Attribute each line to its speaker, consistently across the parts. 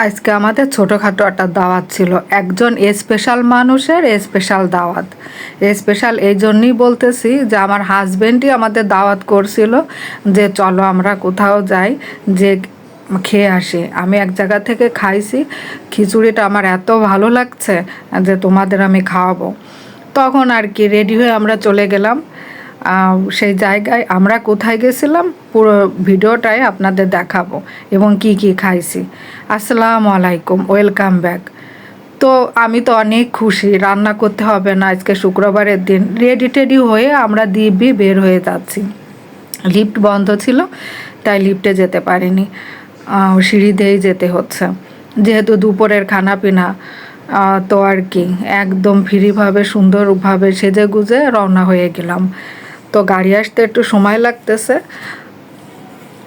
Speaker 1: আজকে আমাদের ছোটোখাটো একটা দাওয়াত ছিল, একজন স্পেশাল মানুষের স্পেশাল দাওয়াত। স্পেশাল এই জন্যই বলতেছি যে আমার হাজব্যান্ডই আমাদের দাওয়াত করছিল যে চলো আমরা কোথাও যাই, যে খেয়ে আসি। আমি এক জায়গা থেকে খাইছি, খিচুড়িটা আমার এত ভালো লাগছে যে তোমাদের আমি খাওয়াবো। তখন আর কি রেডি হয়ে আমরা চলে গেলাম সেই জায়গায়। আমরা কোথায় গেছিলাম পুরো ভিডিওটাই আপনাদের দেখাবো এবং কি কি খাইছি। আসসালামু আলাইকুম, ওয়েলকাম ব্যাক। তো আমি তো অনেক খুশি, রান্না করতে হবে না, আজকে শুক্রবারের দিন। রেডি টেডি হয়ে আমরা দিব্যি বের হয়ে যাচ্ছি। লিফট বন্ধ ছিল তাই লিফটে যেতে পারিনি, সিঁড়ি দিয়েই যেতে হচ্ছে যেহেতু দুপুরের খানা পিনা। তো আর কি একদম ফ্রিভাবে সুন্দরভাবে সেজে গুজে রওনা হয়ে গেলাম। তো গাড়ি আসতে একটু সময় লাগতেছে,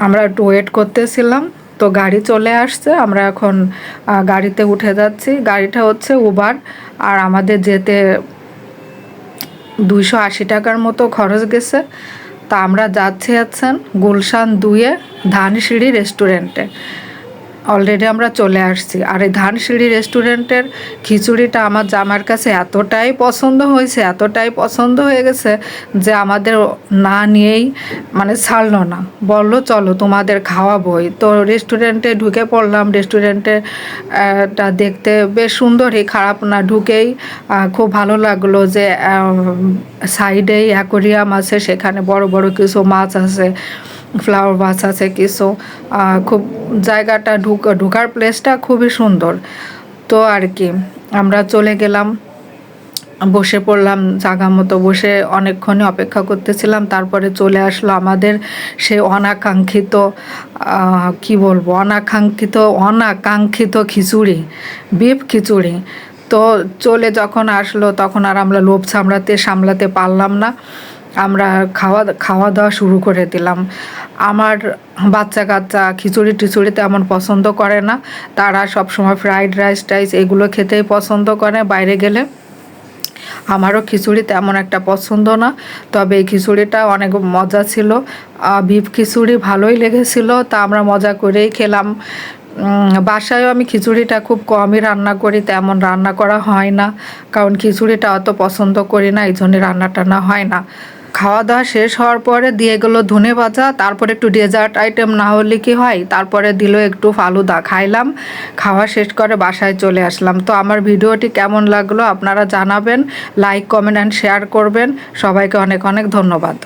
Speaker 1: আমরা একটু ওয়েট করতেছিলাম। তো গাড়ি চলে আসছে, আমরা এখন গাড়িতে উঠে যাচ্ছি। গাড়িটা হচ্ছে উবার, আর আমাদের যেতে 280 টাকার মতো খরচ গেছে। তা আমরা যাচ্ছি গুলশান 2-এ ধানসিঁড়ি রেস্টুরেন্টে। অলরেডি আমরা চলে আসছি। আর এই ধানসিঁড়ি রেস্টুরেন্টের খিচুড়িটা আমার জামার কাছে এতটাই পছন্দ হয়েছে, এতটাই পছন্দ হয়ে গেছে যে আমাদের না নিয়েই মানে ছাড়লো না, বললো চলো তোমাদের খাওয়াবোই। তো রেস্টুরেন্টে ঢুকে পড়লাম। রেস্টুরেন্টে টা দেখতে বেশ সুন্দরই, খারাপ না। ঢুকেই খুব ভালো লাগলো যে সাইডেই অ্যাকোরিয়াম আছে, সেখানে বড় বড় কিছু মাছ আছে, ফ্লাওয়ার বাস আছে কিছু। খুব জায়গাটা ঢোকার প্লেসটা খুবই সুন্দর। তো আর কি আমরা চলে গেলাম, বসে পড়লাম জায়গা মতো, বসে অনেকক্ষণই অপেক্ষা করতেছিলাম। তারপরে চলে আসলো আমাদের সে অনাকাঙ্ক্ষিত, কি বলবো, অনাকাঙ্ক্ষিত খিচুড়ি, বিফ খিচুড়ি। তো চলে যখন আসলো তখন আর আমরা লোভ সামলাতে পারলাম না, আমরা খাওয়া দাওয়া শুরু করে দিলাম। আমার বাচ্চা কাচ্চা খিচুড়ি টিচুড়ি তেমন পছন্দ করে না, তারা সবসময় ফ্রাইড রাইস টাইস এগুলো খেতেই পছন্দ করে বাইরে গেলে। আমারও খিচুড়ি তেমন একটা পছন্দ না, তবে এই খিচুড়িটা অনেক মজা ছিল। বিফ খিচুড়ি ভালোই লেগেছিল, তা আমরা মজা করেই খেলাম। বাসায়ও আমি খিচুড়িটা খুব কমই রান্না করি, তেমন রান্না করা হয় না, কারণ খিচুড়িটা অত পছন্দ করি না, এই জন্য রান্না টান্না হয় না। খাওয়া দাওয়া শেষ হওয়ার পরে দিয়ে গেলো ধনে ভাজা, তারপরে একটু ডেজার্ট আইটেম না হলে কি হয়, তারপরে দিল একটু ফালুদা। খাইলাম, খাওয়া শেষ করে বাসায় চলে আসলাম। তো আমার ভিডিওটি কেমন লাগলো আপনারা জানাবেন, লাইক কমেন্ট অ্যান্ড শেয়ার করবেন। সবাইকে অনেক অনেক ধন্যবাদ।